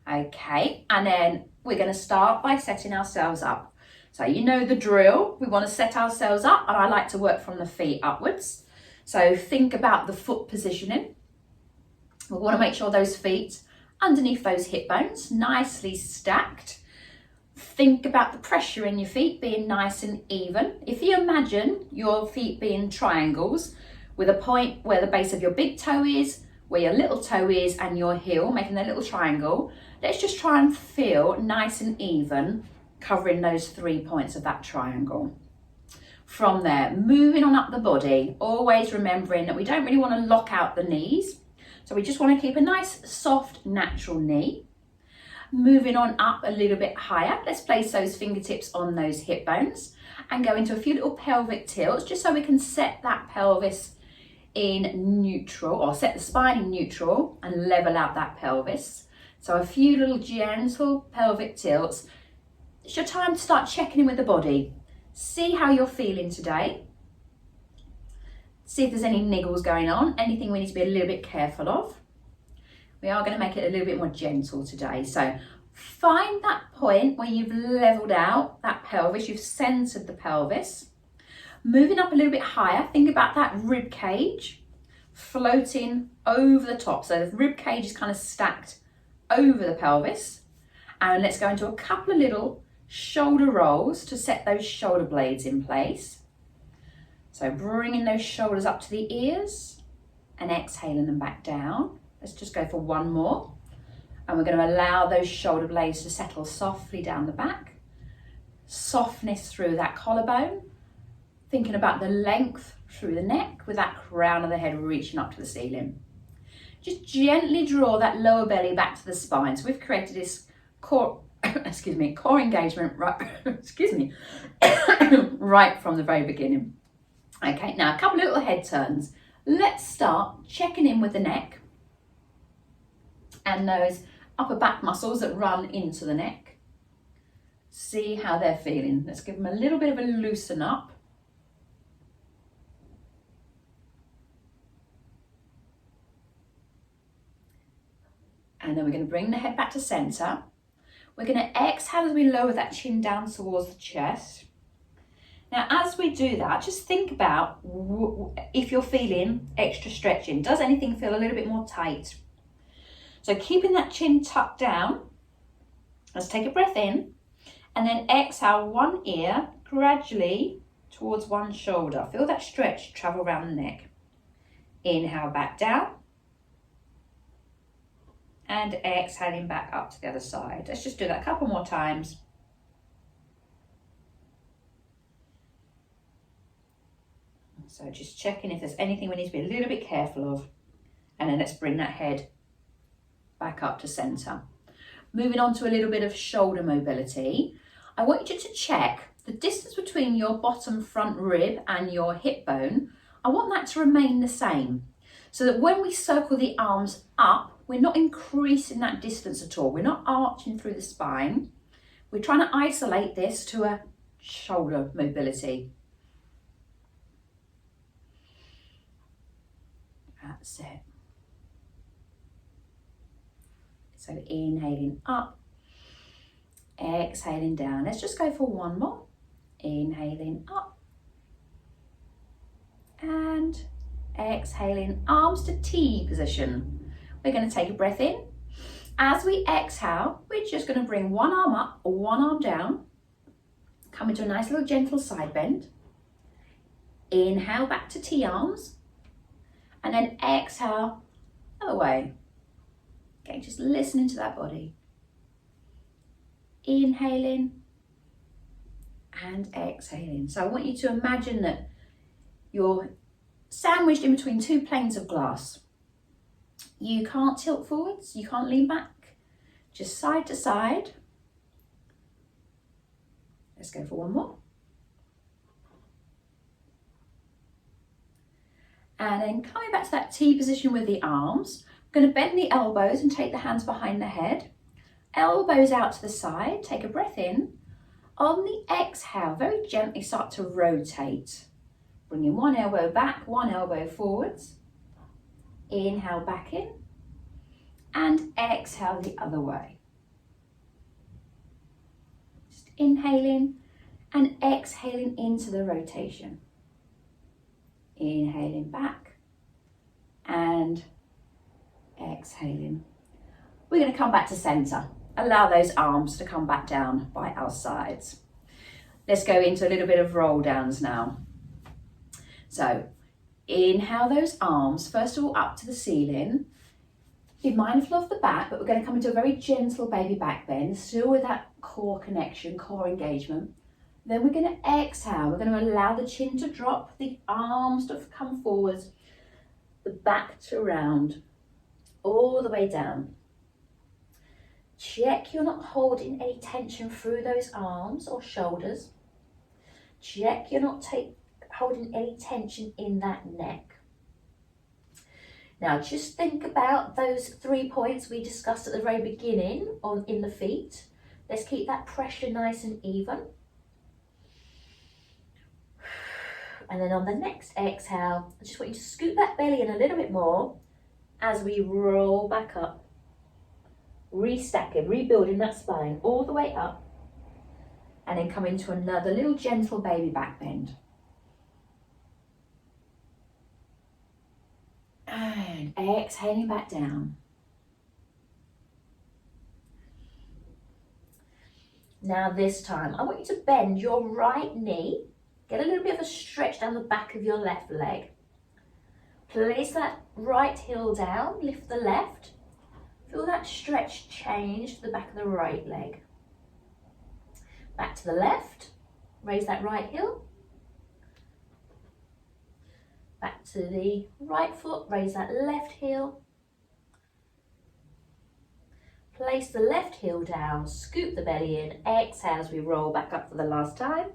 Okay, and then we're going to start by setting ourselves up. So you know the drill. We want to set ourselves up, and I like to work from the feet upwards. So think about the foot positioning. We want to make sure those feet underneath those hip bones, nicely stacked. Think about the pressure in your feet being nice and even. If you imagine your feet being triangles with a point where the base of your big toe is, where your little toe is, and your heel, making a little triangle, let's just try and feel nice and even, covering those 3 points of that triangle. From there, moving on up the body, always remembering that we don't really want to lock out the knees. So we just want to keep a nice, soft, natural knee. Moving on up a little bit higher, let's place those fingertips on those hip bones and go into a few little pelvic tilts, just so we can set that pelvis in neutral, or set the spine in neutral and level out that pelvis. So a few little gentle pelvic tilts. It's your time to start checking in with the body. See how you're feeling today. See if there's any niggles going on, anything we need to be a little bit careful of. We are going to make it a little bit more gentle today. So find that point where you've leveled out that pelvis, you've centered the pelvis. Moving up a little bit higher, think about that rib cage floating over the top. So the rib cage is kind of stacked over the pelvis. And let's go into a couple of little shoulder rolls to set those shoulder blades in place. So bringing those shoulders up to the ears and exhaling them back down. Let's just go for one more. And we're going to allow those shoulder blades to settle softly down the back. Softness through that collarbone. Thinking about the length through the neck with that crown of the head reaching up to the ceiling. Just gently draw that lower belly back to the spine. So we've created this core, core engagement right, right from the very beginning. Okay, now a couple of little head turns. Let's start checking in with the neck and those upper back muscles that run into the neck. See how they're feeling. Let's give them a little bit of a loosen up. And then we're going to bring the head back to center. We're going to exhale as we lower that chin down towards the chest. Now, as we do that, just think about if you're feeling extra stretching. Does anything feel a little bit more tight? So keeping that chin tucked down, let's take a breath in and then exhale one ear gradually towards one shoulder. Feel that stretch travel around the neck. Inhale back down. And exhaling back up to the other side. Let's just do that a couple more times. So just checking if there's anything we need to be a little bit careful of. And then let's bring that head back up to center. Moving on to a little bit of shoulder mobility. I want you to check the distance between your bottom front rib and your hip bone. I want that to remain the same. So that when we circle the arms up, we're not increasing that distance at all. We're not arching through the spine. We're trying to isolate this to a shoulder mobility. That's it. So inhaling up, exhaling down. Let's just go for one more. Inhaling up and exhaling, arms to T position. We're going to take a breath in. As we exhale, we're just going to bring one arm up or one arm down. Come into a nice little gentle side bend. Inhale back to T arms. And then exhale, other way. Okay, just listening to that body. Inhaling and exhaling. So I want you to imagine that you're sandwiched in between two planes of glass. You can't tilt forwards, you can't lean back, just side to side. Let's go for one more. And then coming back to that T position with the arms, I'm going to bend the elbows and take the hands behind the head. Elbows out to the side, take a breath in. On the exhale, very gently start to rotate. Bringing one elbow back, one elbow forwards. Inhale back in and exhale the other way. Inhaling and exhaling into the rotation. Inhaling back and exhaling. We're going to come back to center. Allow those arms to come back down by our sides. Let's go into a little bit of roll downs now. So inhale those arms, first of all up to the ceiling. Be mindful of the back, but we're going to come into a very gentle baby back bend, still with that core connection, core engagement. Then we're going to exhale. We're going to allow the chin to drop, the arms to come forwards, the back to round, all the way down. Check you're not holding any tension through those arms or shoulders. Check you're not holding any tension in that neck. Now just think about those 3 points we discussed at the very beginning in the feet. Let's keep that pressure nice and even. And then on the next exhale, I just want you to scoot that belly in a little bit more as we roll back up. Restacking, rebuilding that spine all the way up. And then come into another little gentle baby back bend. And exhaling back down. Now this time, I want you to bend your right knee. Get a little bit of a stretch down the back of your left leg. Place that right heel down, lift the left. Feel that stretch change to the back of the right leg. Back to the left, raise that right heel. Back to the right foot, raise that left heel. Place the left heel down, scoop the belly in, exhale as we roll back up for the last time.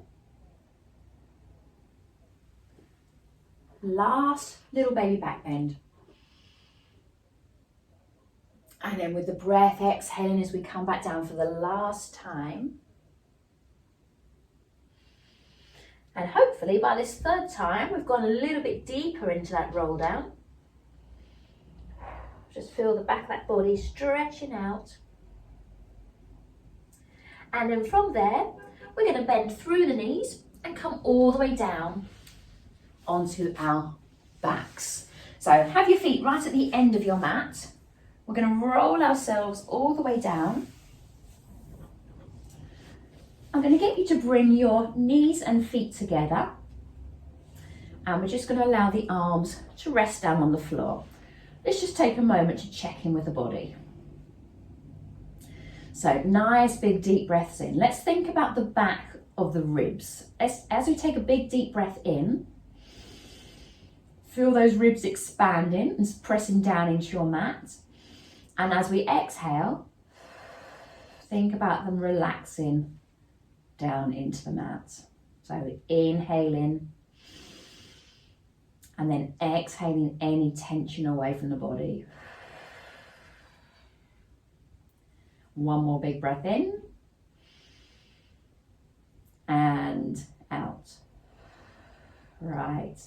Last little baby back bend. And then with the breath, exhaling as we come back down for the last time. And hopefully by this third time, we've gone a little bit deeper into that roll down. Just feel the back of that body stretching out. And then from there, we're going to bend through the knees and come all the way down onto our backs. So have your feet right at the end of your mat. We're going to roll ourselves all the way down. I'm going to get you to bring your knees and feet together. And we're just going to allow the arms to rest down on the floor. Let's just take a moment to check in with the body. So nice big deep breaths in. Let's think about the back of the ribs. As we take a big deep breath in, feel those ribs expanding and pressing down into your mat. And as we exhale, think about them relaxing down into the mat. So inhaling and then exhaling any tension away from the body. One more big breath in and out. Right.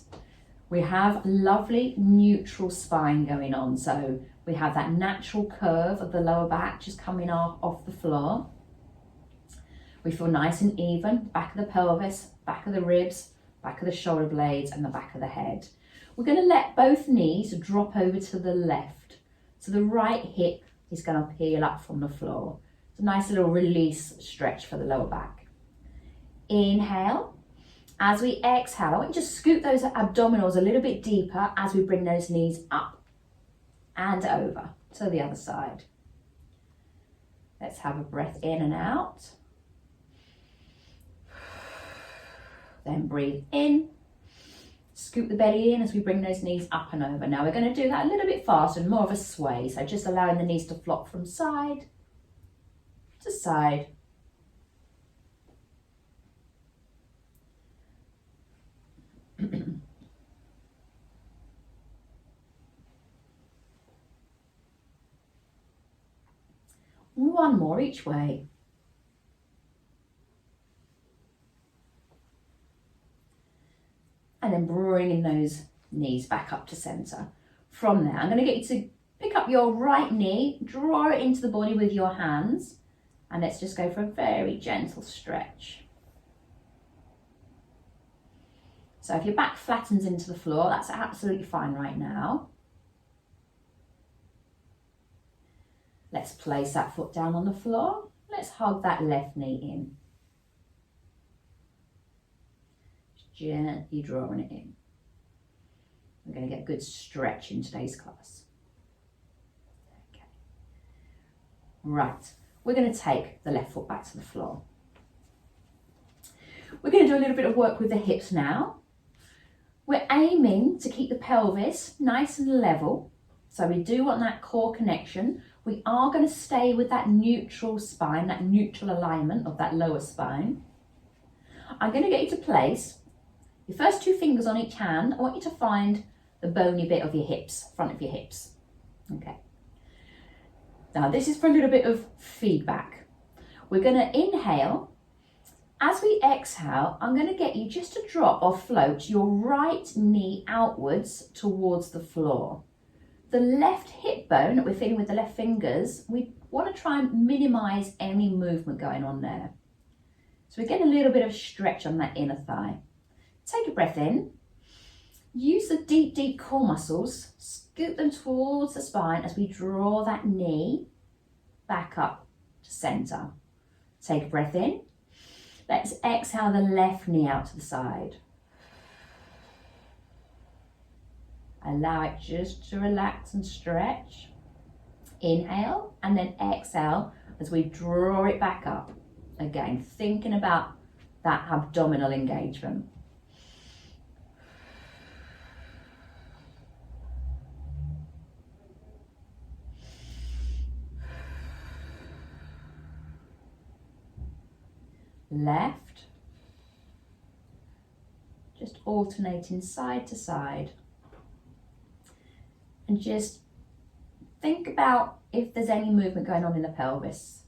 We have lovely neutral spine going on. So we have that natural curve of the lower back just coming off the floor. We feel nice and even, back of the pelvis, back of the ribs, back of the shoulder blades and the back of the head. We're going to let both knees drop over to the left. So the right hip is going to peel up from the floor. It's a nice little release stretch for the lower back. Inhale. As we exhale, I want you to scoot those abdominals a little bit deeper as we bring those knees up and over to the other side. Let's have a breath in and out. Then breathe in. Scoop the belly in as we bring those knees up and over. Now we're going to do that a little bit faster and more of a sway. So just allowing the knees to flop from side to side. One more each way. And then bringing those knees back up to center. From there, I'm going to get you to pick up your right knee, draw it into the body with your hands, And let's just go for a very gentle stretch. So if your back flattens into the floor, that's absolutely fine right now. Let's place that foot down on the floor. Let's hug that left knee in. Gently drawing it in. We're going to get a good stretch in today's class. Okay. Right, we're going to take the left foot back to the floor. We're going to do a little bit of work with the hips now. We're aiming to keep the pelvis nice and level. So we do want that core connection. We are going to stay with that neutral spine, that neutral alignment of that lower spine. I'm going to get you to place your first 2 fingers on each hand. I want you to find the bony bit of your hips, front of your hips. Okay. Now this is for a little bit of feedback. We're going to inhale. As we exhale, I'm going to get you just to drop or float your right knee outwards towards the floor. The left hip bone that we're feeling with the left fingers, we want to try and minimize any movement going on there. So we're getting a little bit of stretch on that inner thigh. Take a breath in. Use the deep, deep core muscles. Scoot them towards the spine as we draw that knee back up to center. Take a breath in. Let's exhale the left knee out to the side. Allow it just to relax and stretch. Inhale and then exhale as we draw it back up. Again, thinking about that abdominal engagement. Left, just alternating side to side, and just think about if there's any movement going on in the pelvis.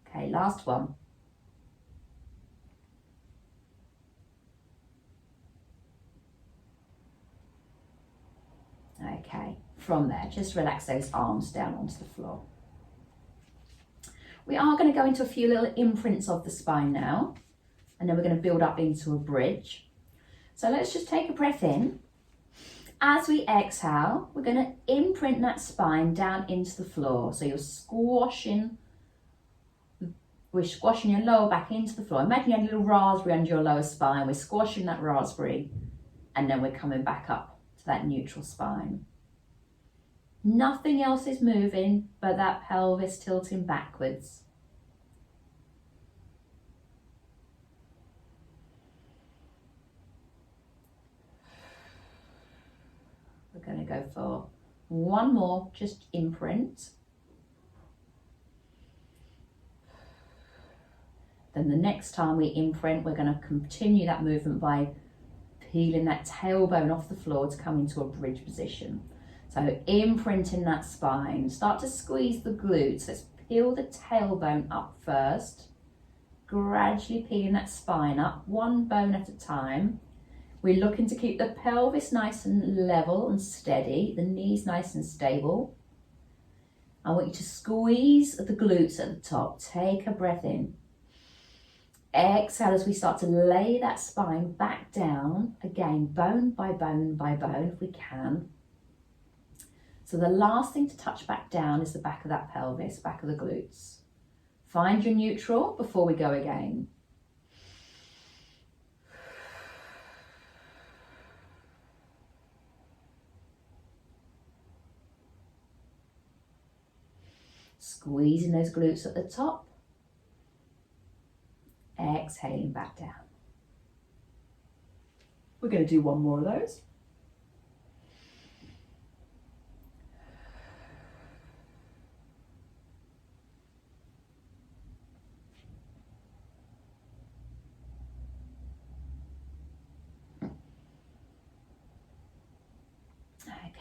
Okay, last one. Okay, from there, just relax those arms down onto the floor. We are going to go into a few little imprints of the spine now, and then we're going to build up into a bridge. So let's just take a breath in. As we exhale, we're going to imprint that spine down into the floor. So we're squashing your lower back into the floor. Imagine you had a little raspberry under your lower spine. We're squashing that raspberry, and then we're coming back up to that neutral spine. Nothing else is moving but that pelvis tilting backwards. We're going to go for one more, just imprint. Then the next time we imprint, we're going to continue that movement by peeling that tailbone off the floor to come into a bridge position. So imprinting that spine, start to squeeze the glutes. Let's peel the tailbone up first, gradually peeling that spine up, one bone at a time. We're looking to keep the pelvis nice and level and steady, the knees nice and stable. I want you to squeeze the glutes at the top. Take a breath in. Exhale as we start to lay that spine back down, again, bone by bone by bone if we can. So the last thing to touch back down is the back of that pelvis, back of the glutes. Find your neutral before we go again. Squeezing those glutes at the top. Exhaling back down. We're going to do one more of those.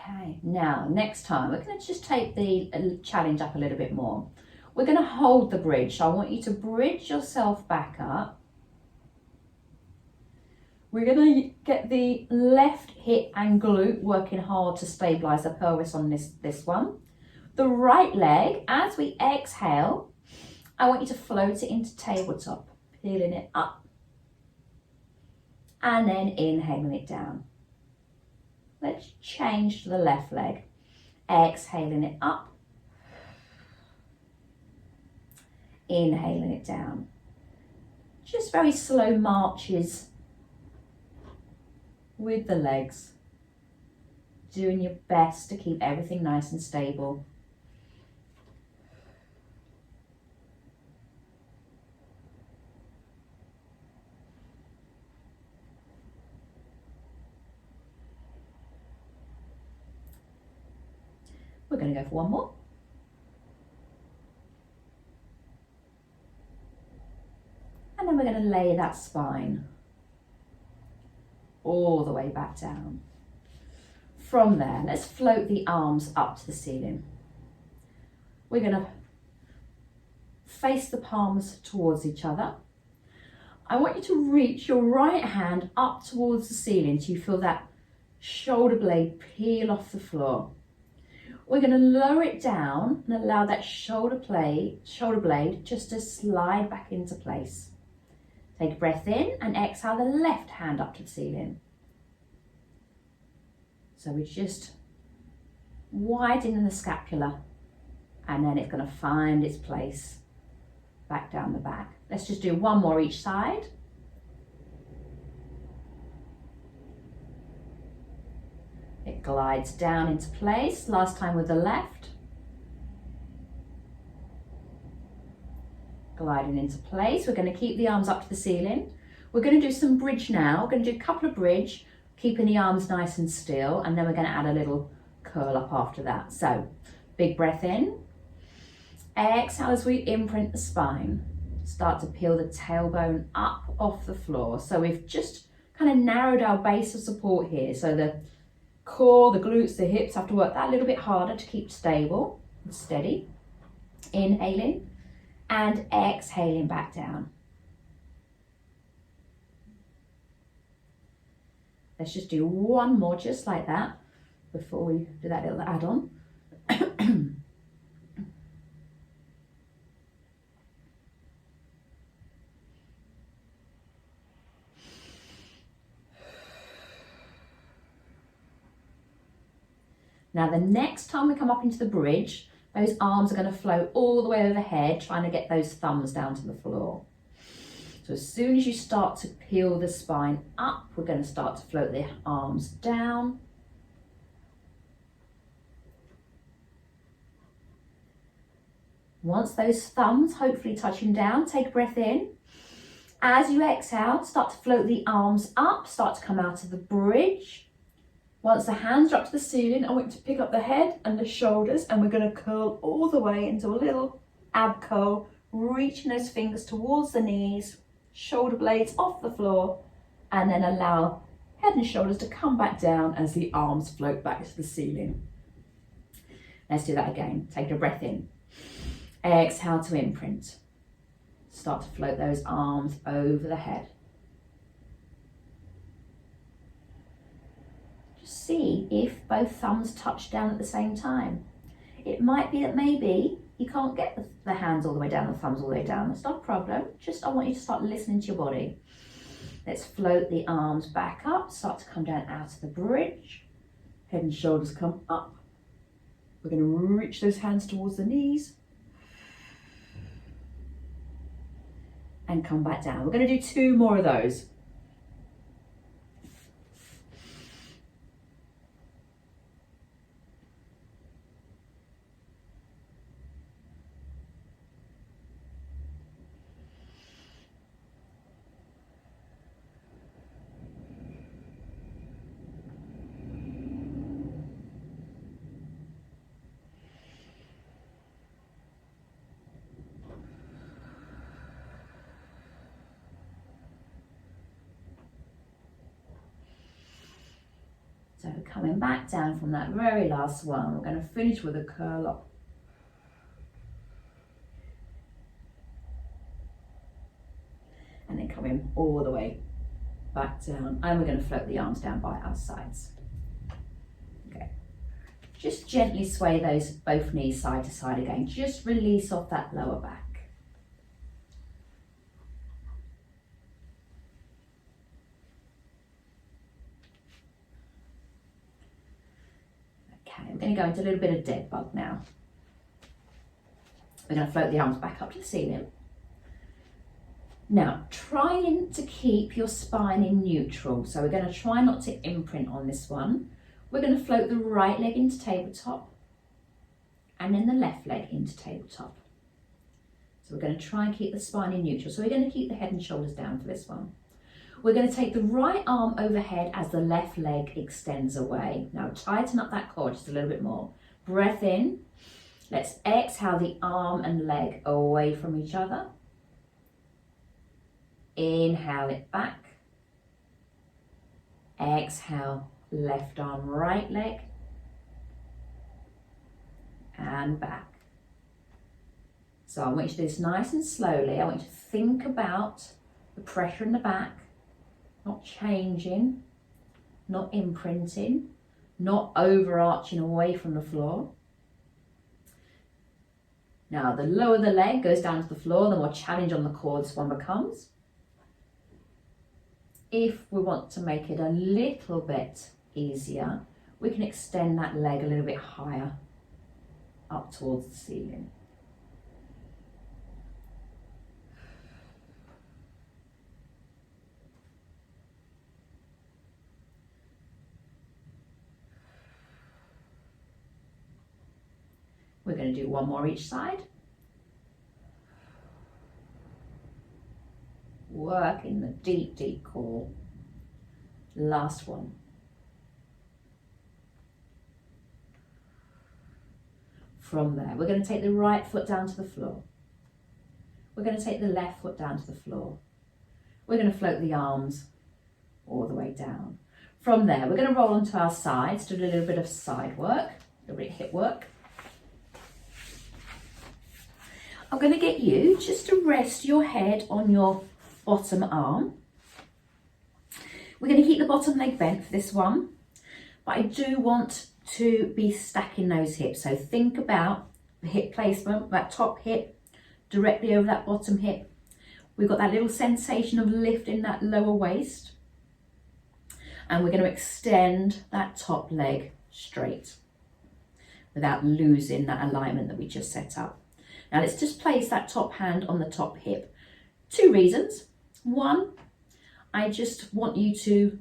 Okay, now next time we're going to just take the challenge up a little bit more. We're going to hold the bridge. So I want you to bridge yourself back up. We're going to get the left hip and glute working hard to stabilize the pelvis on this one. The right leg, as we exhale, I want you to float it into tabletop, peeling it up and then inhaling it down. Let's change to the left leg, exhaling it up, inhaling it down. Just very slow marches with the legs, doing your best to keep everything nice and stable. We're going to go for one more. And then we're going to lay that spine all the way back down. From there, let's float the arms up to the ceiling. We're going to face the palms towards each other. I want you to reach your right hand up towards the ceiling so you feel that shoulder blade peel off the floor. We're going to lower it down and allow that shoulder blade just to slide back into place. Take a breath in and exhale the left hand up to the ceiling. So we're just widening the scapula and then it's going to find its place back down the back. Let's just do one more each side. It glides down into place. Last time with the left. Gliding into place. We're going to keep the arms up to the ceiling. We're going to do some bridge now. We're going to do a couple of bridge, keeping the arms nice and still, and then we're going to add a little curl up after that. So, big breath in. Exhale as we imprint the spine. Start to peel the tailbone up off the floor. So we've just kind of narrowed our base of support here. So the core, the glutes, the hips have to work that a little bit harder to keep stable and steady. Inhaling and exhaling back down. Let's just do one more just like that before we do that little add-on. Now the next time we come up into the bridge, those arms are going to float all the way overhead, trying to get those thumbs down to the floor. So as soon as you start to peel the spine up, we're going to start to float the arms down. Once those thumbs hopefully touching down, take a breath in. As you exhale, start to float the arms up, start to come out of the bridge. Once the hands are up to the ceiling, I want you to pick up the head and the shoulders, and we're going to curl all the way into a little ab curl, reaching those fingers towards the knees, shoulder blades off the floor, and then allow head and shoulders to come back down as the arms float back to the ceiling. Let's do that again. Take a breath in. Exhale to imprint. Start to float those arms over the head. Just see if both thumbs touch down at the same time. It might be that maybe you can't get the hands all the way down, the thumbs all the way down. That's not a problem. Just I want you to start listening to your body. Let's float the arms back up, start to come down out of the bridge. Head and shoulders come up. We're going to reach those hands towards the knees. And come back down. We're going to do 2 more of those. So coming back down from that very last one, we're going to finish with a curl up. And then coming all the way back down, and we're going to float the arms down by our sides. Okay, Just gently sway those both knees side to side again. Just release off that lower back. Okay, we're going to go into a little bit of dead bug now. We're going to float the arms back up to the ceiling. Now, trying to keep your spine in neutral. So we're going to try not to imprint on this one. We're going to float the right leg into tabletop and then the left leg into tabletop. So we're going to try and keep the spine in neutral. So we're going to keep the head and shoulders down for this one. We're going to take the right arm overhead as the left leg extends away. Now tighten up that core just a little bit more. Breath in. Let's exhale the arm and leg away from each other. Inhale it back. Exhale, left arm, right leg. And back. So I want you to do this nice and slowly. I want you to think about the pressure in the back, not changing, not imprinting, not overarching away from the floor. Now, the lower the leg goes down to the floor, the more challenge on the core this one becomes. If we want to make it a little bit easier, we can extend that leg a little bit higher up towards the ceiling. We're going to do one more each side. Work in the deep, deep core. Last one. From there, we're going to take the right foot down to the floor. We're going to take the left foot down to the floor. We're going to float the arms all the way down. From there, we're going to roll onto our sides, do a little bit of side work, a little bit of hip work. I'm going to get you just to rest your head on your bottom arm. We're going to keep the bottom leg bent for this one, but I do want to be stacking those hips. So think about the hip placement, that top hip directly over that bottom hip. We've got that little sensation of lifting that lower waist, and we're going to extend that top leg straight without losing that alignment that we just set up. Now let's just place that top hand on the top hip. Two reasons. One, I just want you to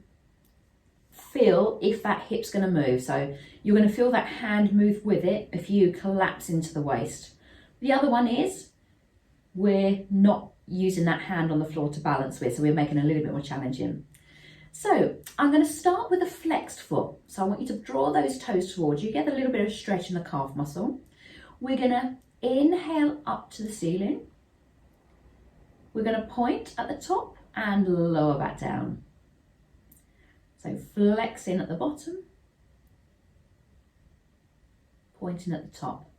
feel if that hip's going to move. So you're going to feel that hand move with it if you collapse into the waist. The other one is we're not using that hand on the floor to balance with, so we're making it a little bit more challenging. So I'm going to start with a flexed foot. So I want you to draw those toes towards you, get a little bit of stretch in the calf muscle. We're going to inhale up to the ceiling. We're going to point at the top and lower back down. So flexing at the bottom, pointing at the top.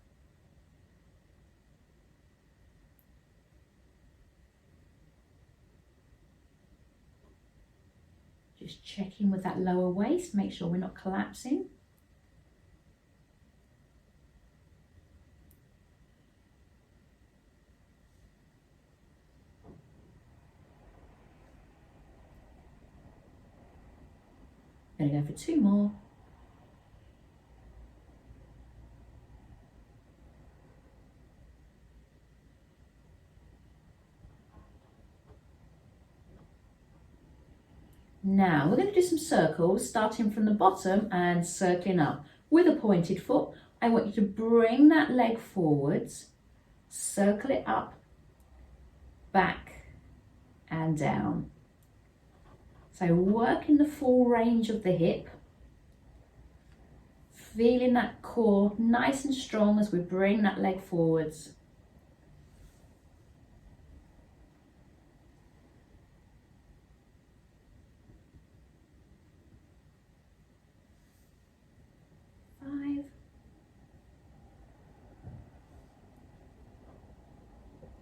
Just checking with that lower waist, make sure we're not collapsing. Going to go for two more. Now we're going to do some circles, starting from the bottom and circling up. With a pointed foot, I want you to bring that leg forwards, circle it up, back and down. So working the full range of the hip, feeling that core nice and strong as we bring that leg forwards. Five,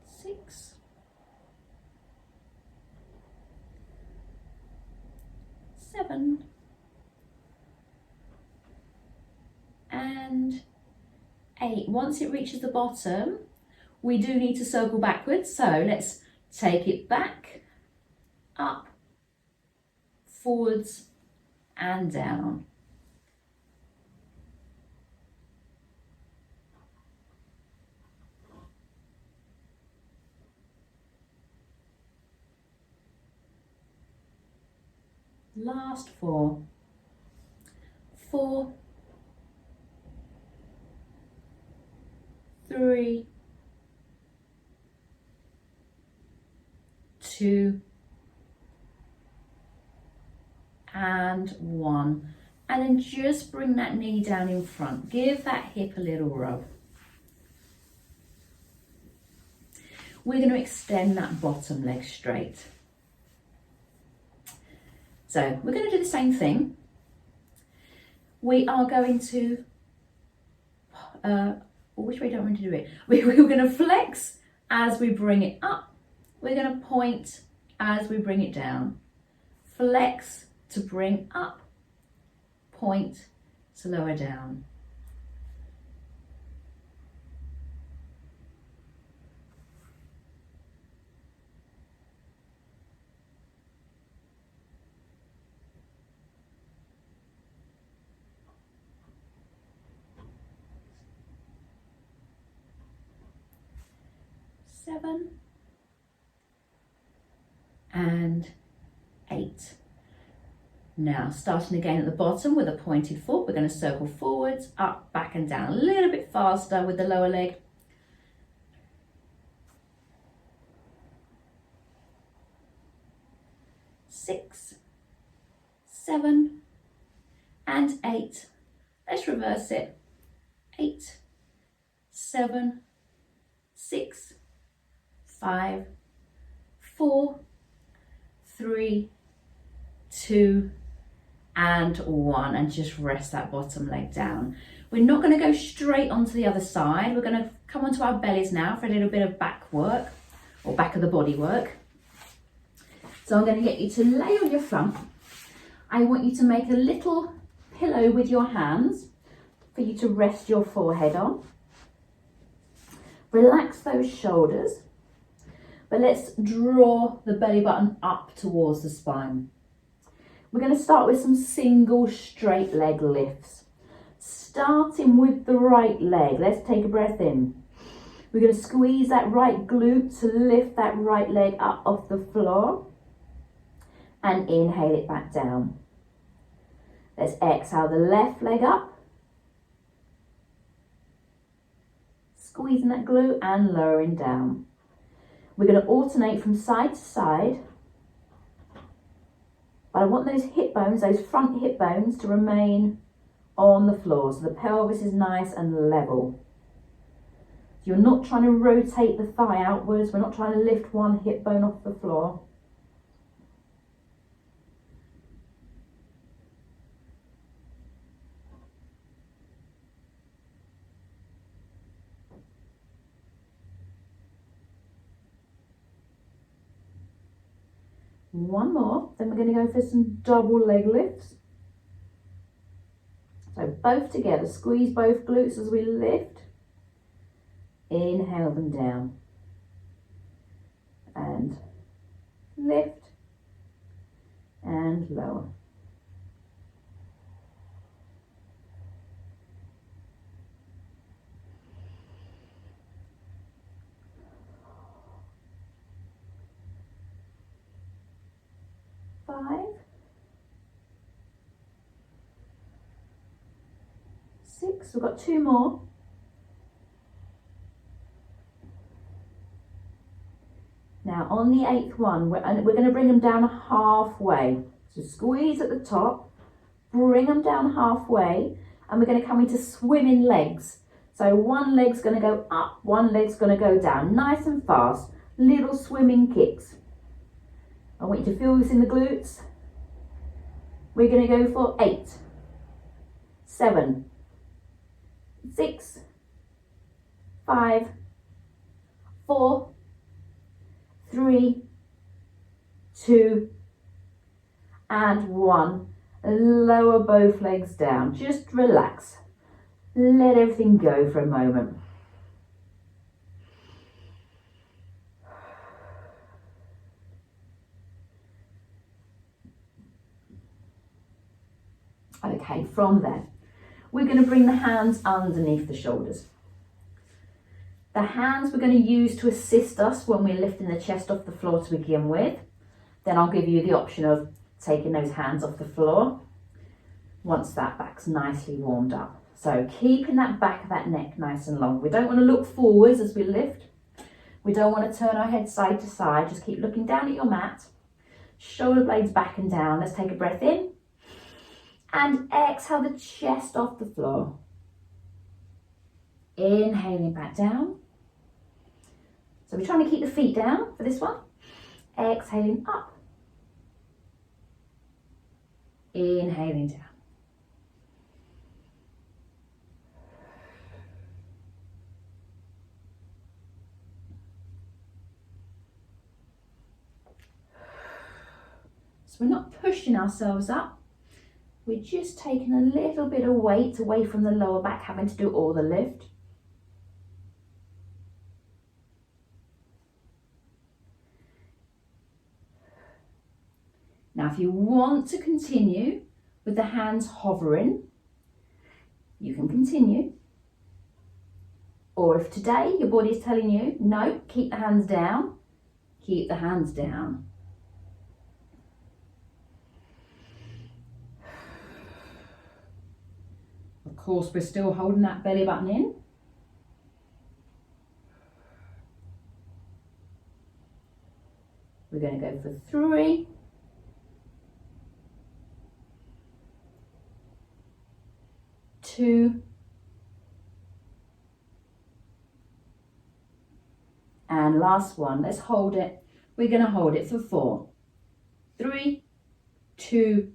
six, seven, and 8. Once it reaches the bottom, we do need to circle backwards. So let's take it back, up, forwards and down. Last 4. 4, 3, 2 and 1. And then just bring that knee down in front. Give that hip a little rub. We're going to extend that bottom leg straight. So we're going to do the same thing. We are going to, which way do I want to do it? We're going to flex as we bring it up. We're going to point as we bring it down. Flex to bring up, point to lower down. Seven and 8. Now starting again at the bottom with a pointed foot, we're going to circle forwards, up, back and down a little bit faster with the lower leg. 6, 7 and 8. Let's reverse it. 8, 7, 6, 5, 4, 3, 2 and 1, and just rest that bottom leg down. We're not going to go straight onto the other side. We're going to come onto our bellies now for a little bit of back work, or back of the body work. So I'm going to get you to lay on your front. I want you to make a little pillow with your hands for you to rest your forehead on. Relax those shoulders, but let's draw the belly button up towards the spine. We're going to start with some single straight leg lifts. Starting with the right leg, let's take a breath in. We're going to squeeze that right glute to lift that right leg up off the floor and inhale it back down. Let's exhale the left leg up, squeezing that glute and lowering down. We're going to alternate from side to side, but I want those hip bones, those front hip bones, to remain on the floor so the pelvis is nice and level. You're not trying to rotate the thigh outwards, we're not trying to lift one hip bone off the floor. One more, then we're going to go for some double leg lifts. So both together, squeeze both glutes as we lift. Inhale them down. And lift. And lower. Five, 6, we've got 2 more. Now on the 8th one, we're going to bring them down halfway. So squeeze at the top, bring them down halfway, and we're going to come into swimming legs. So one leg's going to go up, one leg's going to go down, nice and fast, little swimming kicks. I want you to feel this in the glutes. We're going to go for 8, 7, 6, 5, 4, 3, 2, and 1. Lower both legs down. Just relax. Let everything go for a moment. Okay, from there, we're going to bring the hands underneath the shoulders. The hands we're going to use to assist us when we're lifting the chest off the floor to begin with. Then I'll give you the option of taking those hands off the floor once that back's nicely warmed up. So keeping that back of that neck nice and long. We don't want to look forwards as we lift. We don't want to turn our head side to side. Just keep looking down at your mat. Shoulder blades back and down. Let's take a breath in. And exhale the chest off the floor. Inhaling back down. So we're trying to keep the feet down for this one. Exhaling up. Inhaling down. So we're not pushing ourselves up. We're just taking a little bit of weight away from the lower back, having to do all the lift. Now, if you want to continue with the hands hovering, you can continue. Or if today your body is telling you, no, keep the hands down, keep the hands down. Of course, we're still holding that belly button in. We're going to go for 3, 2, and last one. Let's hold it. We're going to hold it for 4, 3, 2,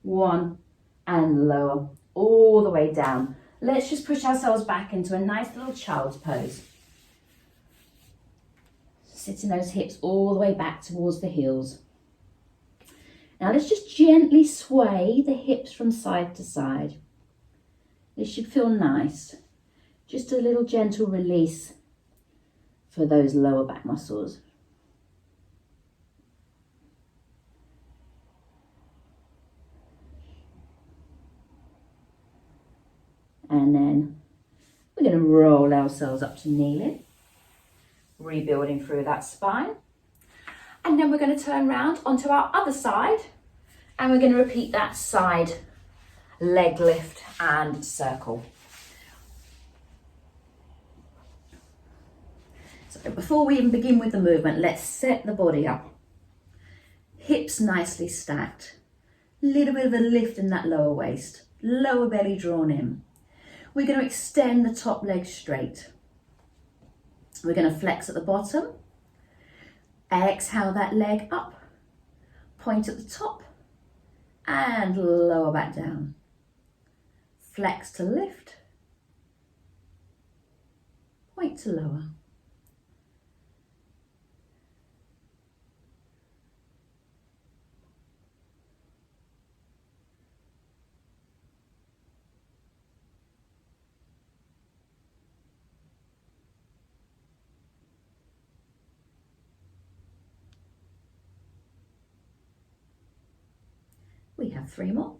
1, and lower all the way down. Let's just push ourselves back into a nice little child's pose. Sitting those hips all the way back towards the heels. Now let's just gently sway the hips from side to side. This should feel nice. Just a little gentle release for those lower back muscles. And then we're going to roll ourselves up to kneeling, rebuilding through that spine. And then we're going to turn around onto our other side and we're going to repeat that side leg lift and circle. So before we even begin with the movement, let's set the body up. Hips nicely stacked. A little bit of a lift in that lower waist. Lower belly drawn in. We're going to extend the top leg straight. We're going to flex at the bottom. Exhale that leg up. Point at the top. And lower back down. Flex to lift. Point to lower. We have 3 more.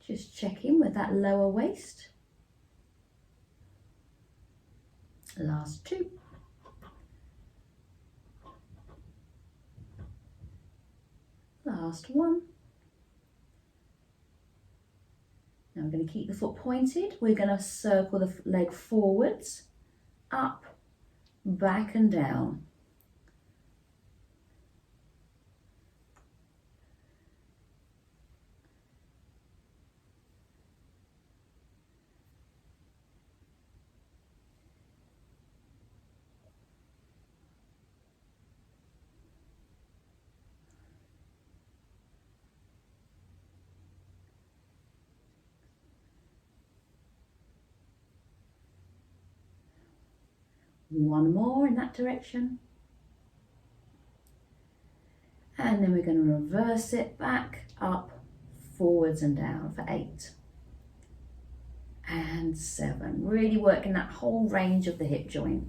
Just check in with that lower waist. Last 2. Last 1. Now we're going to keep the foot pointed. We're going to circle the leg forwards, up, back and down. One more in that direction. And then we're going to reverse it back, up, forwards and down for 8. and 7. Really working that whole range of the hip joint.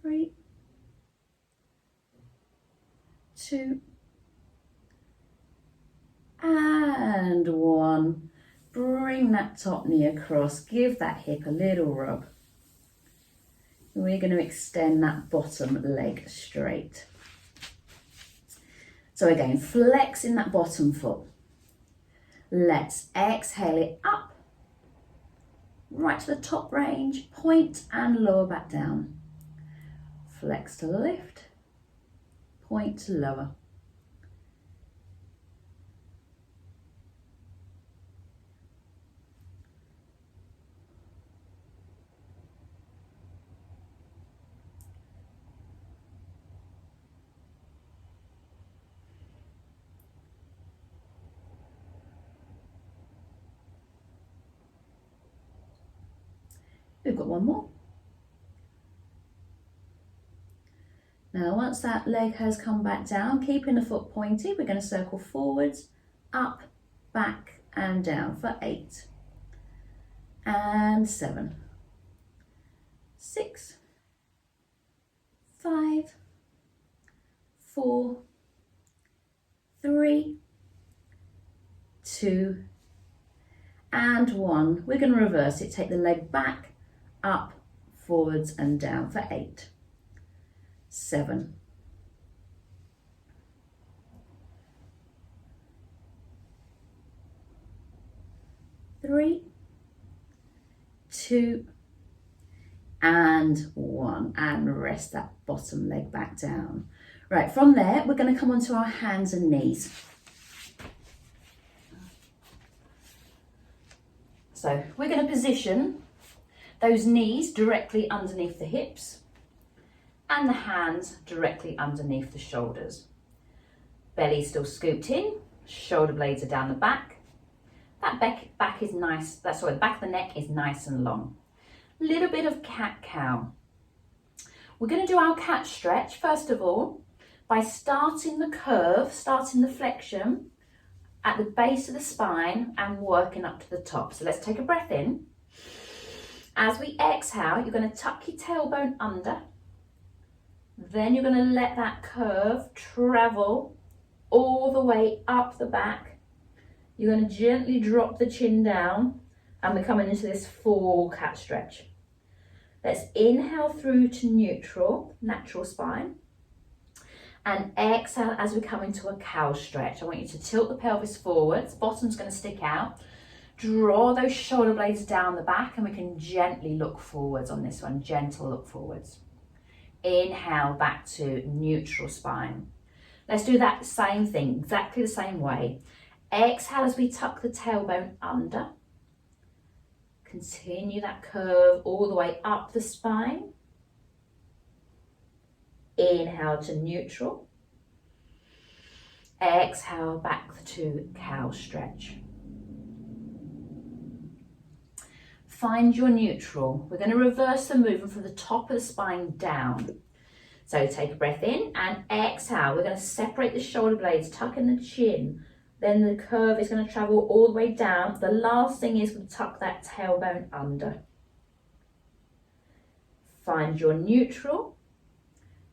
Three, 2, and 1. Bring that top knee across, give that hip a little rub. We're going to extend that bottom leg straight. So again, flexing that bottom foot. Let's exhale it up, right to the top range, point and lower back down. Flex to lift, point to lower. We've got one more. Now once that leg has come back down, keeping the foot pointed, we're going to circle forwards, up, back and down for 8 and 7, 6, 5, 4, 3, 2 and 1. We're going to reverse it, take the leg back, up, forwards and down for 8, 7, 3, 2 and 1, and rest that bottom leg back down. Right, from there we're going to come onto our hands and knees. So we're going to position those knees directly underneath the hips and the hands directly underneath the shoulders. Belly still scooped in, shoulder blades are down the back. That back is nice, the back of the neck is nice and long. Little bit of cat-cow. We're going to do our cat stretch first of all by starting the curve, starting the flexion at the base of the spine and working up to the top. So let's take a breath in. As we exhale, you're going to tuck your tailbone under. Then you're going to let that curve travel all the way up the back. You're going to gently drop the chin down and we're coming into this full cat stretch. Let's inhale through to neutral, natural spine. And exhale as we come into a cow stretch. I want you to tilt the pelvis forwards, bottom's going to stick out. Draw those shoulder blades down the back and we can gently look forwards on this one, gentle look forwards. Inhale back to neutral spine. Let's do that same thing, exactly the same way. Exhale as we tuck the tailbone under. Continue that curve all the way up the spine. Inhale to neutral. Exhale back to cow stretch. Find your neutral. We're going to reverse the movement from the top of the spine down. So take a breath in and exhale. We're going to separate the shoulder blades, tuck in the chin. Then the curve is going to travel all the way down. The last thing is we'll tuck that tailbone under. Find your neutral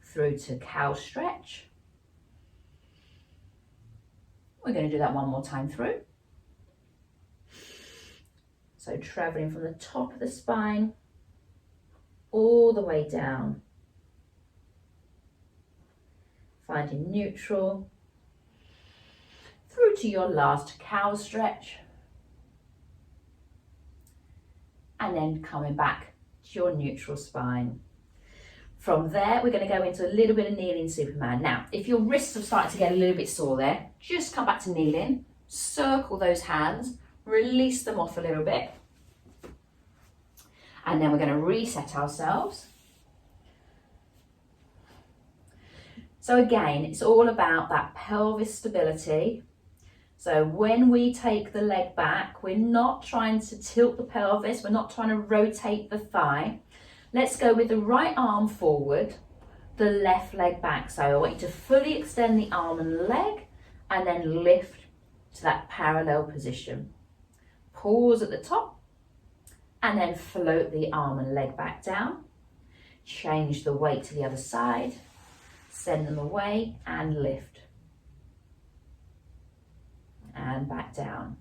through to cow stretch. We're going to do that one more time through. So traveling from the top of the spine all the way down. Finding neutral through to your last cow stretch. And then coming back to your neutral spine. From there, we're going to go into a little bit of kneeling Superman. Now, if your wrists have started to get a little bit sore there, just come back to kneeling, circle those hands, release them off a little bit. And then we're going to reset ourselves. So again, it's all about that pelvis stability. So when we take the leg back, we're not trying to tilt the pelvis, we're not trying to rotate the thigh. Let's go with the right arm forward, the left leg back. So I want you to fully extend the arm and leg and then lift to that parallel position. Pause at the top and then float the arm and leg back down. Change the weight to the other side, send them away and lift. And back down.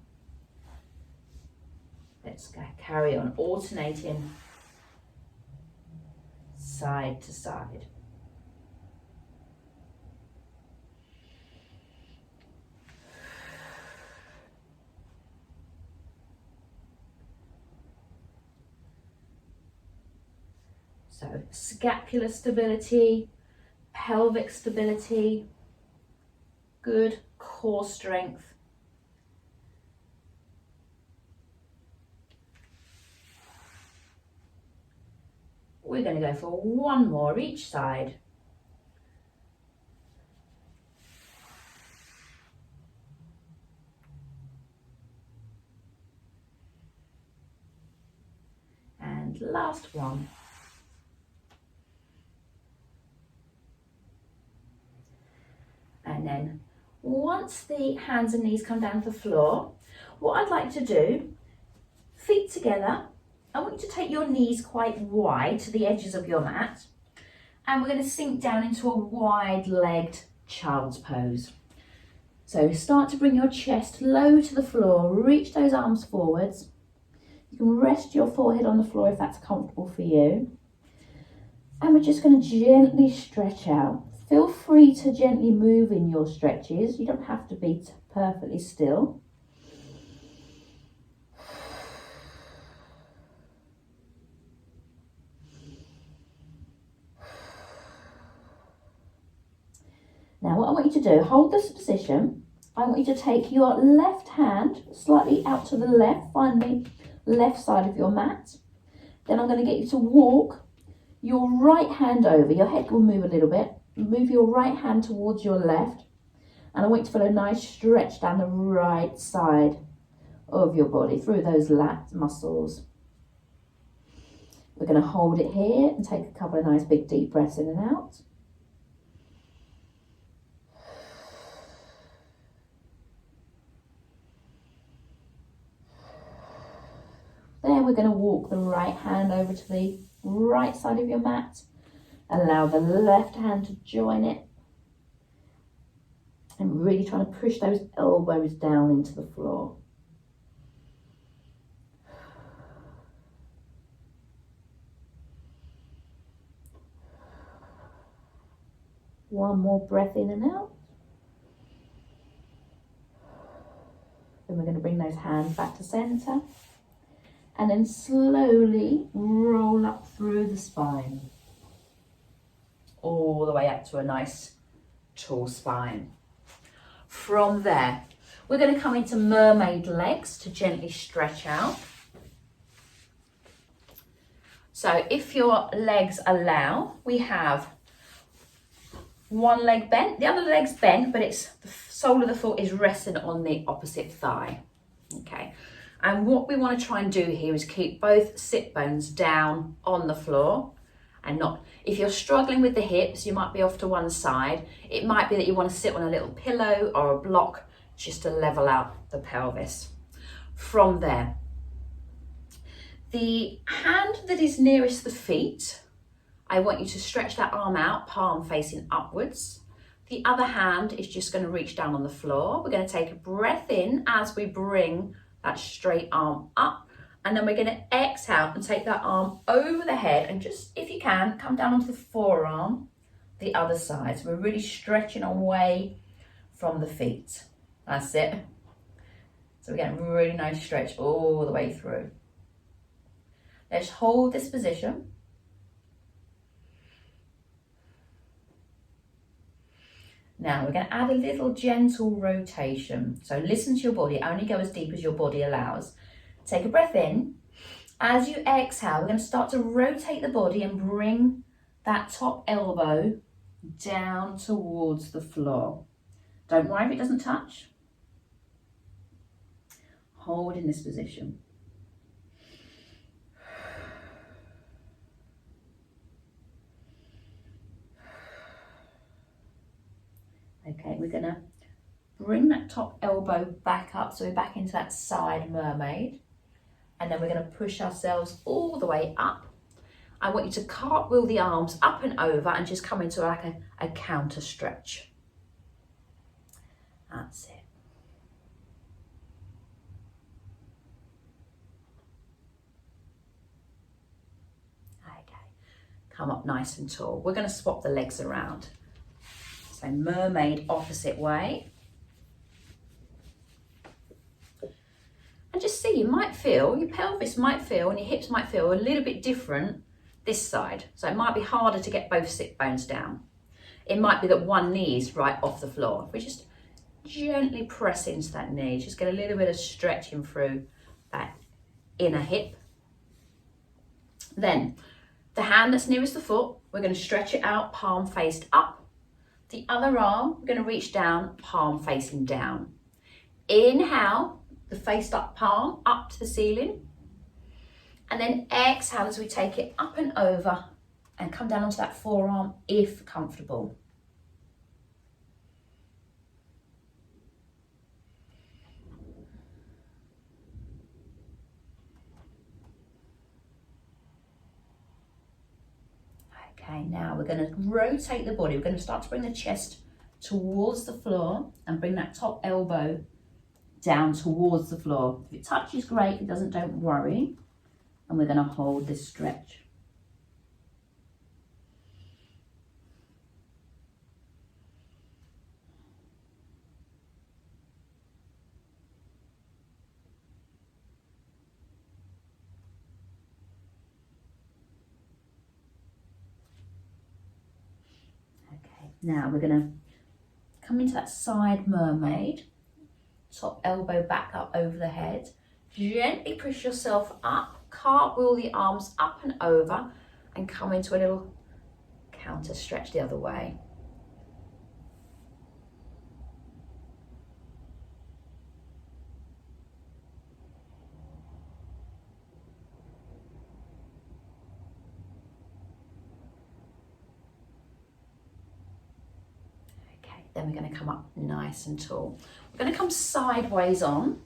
Let's go, carry on, alternating side to side. So scapular stability, pelvic stability, good core strength. We're going to go for one more each side. And last one. And then once the hands and knees come down to the floor, what I'd like to do, feet together, I want you to take your knees quite wide to the edges of your mat, and we're going to sink down into a wide-legged child's pose. So start to bring your chest low to the floor, reach those arms forwards. You can rest your forehead on the floor if that's comfortable for you. And we're just going to gently stretch out. Feel free to gently move in your stretches. You don't have to be perfectly still. Now what I want you to do, hold this position. I want you to take your left hand slightly out to the left, find the left side of your mat. Then I'm going to get you to walk your right hand over. Your head will move a little bit. Move your right hand towards your left. And I want you to feel a nice stretch down the right side of your body through those lat muscles. We're going to hold it here and take a couple of nice big deep breaths in and out. Then we're going to walk the right hand over to the right side of your mat. Allow the left hand to join it. And really trying to push those elbows down into the floor. One more breath in and out. Then we're going to bring those hands back to center. And then slowly roll up through the spine. All the way up to a nice tall spine. From there, we're going to come into mermaid legs to gently stretch out. So if your legs allow, we have one leg bent, the other leg's bent, but it's the sole of the foot is resting on the opposite thigh. Okay. And what we want to try and do here is keep both sit bones down on the floor and not, if you're struggling with the hips, you might be off to one side. It might be that you want to sit on a little pillow or a block just to level out the pelvis. From there, the hand that is nearest the feet, I want you to stretch that arm out, palm facing upwards. The other hand is just going to reach down on the floor. We're going to take a breath in as we bring that straight arm up, and then we're going to exhale and take that arm over the head and just, if you can, come down onto the forearm, the other side. So we're really stretching away from the feet. That's it. So we're getting a really nice stretch all the way through. Let's hold this position. Now we're going to add a little gentle rotation. So listen to your body, only go as deep as your body allows. Take a breath in. As you exhale, we're going to start to rotate the body and bring that top elbow down towards the floor. Don't worry if it doesn't touch. Hold in this position. Okay, we're gonna bring that top elbow back up, so we're back into that side mermaid, and then we're gonna push ourselves all the way up. I want you to cartwheel the arms up and over and just come into like a counter stretch. That's it. Okay, come up nice and tall. We're going to swap the legs around. So mermaid opposite way. And just see, you might feel, your pelvis might feel and your hips might feel a little bit different this side. So it might be harder to get both sit bones down. It might be that one knee is right off the floor. We just gently press into that knee, just get a little bit of stretching through that inner hip. Then the hand that's nearest the foot, we're going to stretch it out, palm faced up. The other arm, we're going to reach down, palm facing down. Inhale, the faced up palm up to the ceiling. And then exhale as we take it up and over and come down onto that forearm if comfortable. Okay, now we're going to rotate the body. We're going to start to bring the chest towards the floor and bring that top elbow down towards the floor. If it touches, great. If it doesn't, don't worry. And we're going to hold this stretch. Now we're going to come into that side mermaid, top elbow back up over the head. Gently push yourself up, cartwheel the arms up and over and come into a little counter stretch the other way. Then we're going to come up nice and tall. We're going to come sideways on.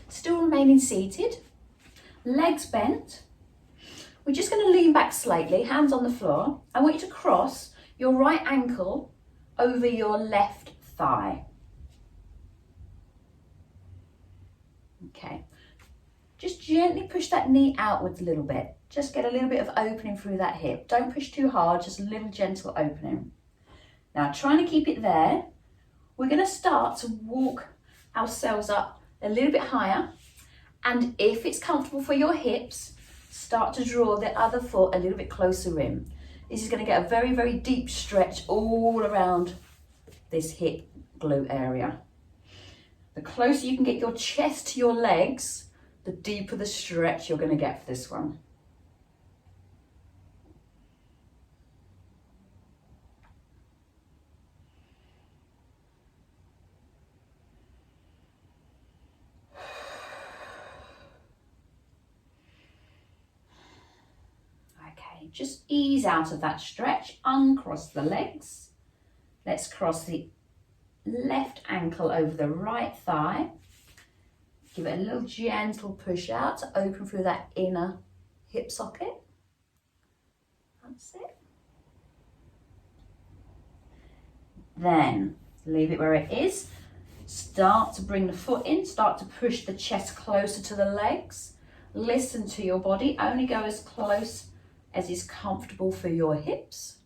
Still remaining seated. Legs bent. We're just going to lean back slightly, hands on the floor. I want you to cross your right ankle over your left thigh. Okay. Just gently push that knee outwards a little bit. Just get a little bit of opening through that hip. Don't push too hard, just a little gentle opening. Now, trying to keep it there, we're going to start to walk ourselves up a little bit higher. And if it's comfortable for your hips, start to draw the other foot a little bit closer in. This is going to get a very, very deep stretch all around this hip glute area. The closer you can get your chest to your legs, the deeper the stretch you're going to get for this one. Just ease out of that stretch, uncross the legs. Let's cross the left ankle over the right thigh. Give it a little gentle push out to open through that inner hip socket. That's it. Then leave it where it is. Start to bring the foot in, start to push the chest closer to the legs. Listen to your body, only go as close as is comfortable for your hips.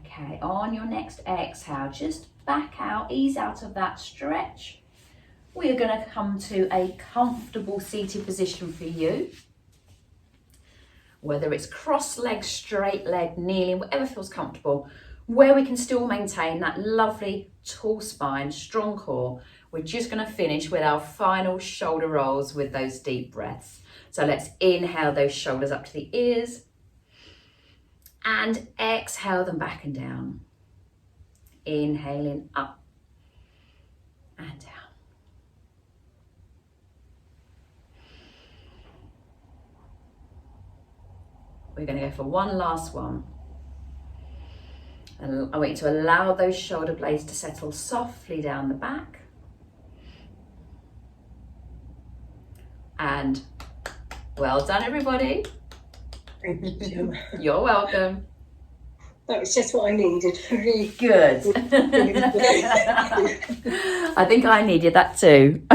Okay, on your next exhale, just back out, ease out of that stretch. We are going to come to a comfortable seated position for you. Whether it's cross leg, straight leg, kneeling, whatever feels comfortable, where we can still maintain that lovely tall spine, strong core. We're just going to finish with our final shoulder rolls with those deep breaths. So let's inhale those shoulders up to the ears and exhale them back and down. Inhaling up and down. We're going to go for one last one. And I want you to allow those shoulder blades to settle softly down the back. And well done, everybody. Thank you, Gemma. You're welcome. That was just what I needed. Really Good. good. I think I needed that too.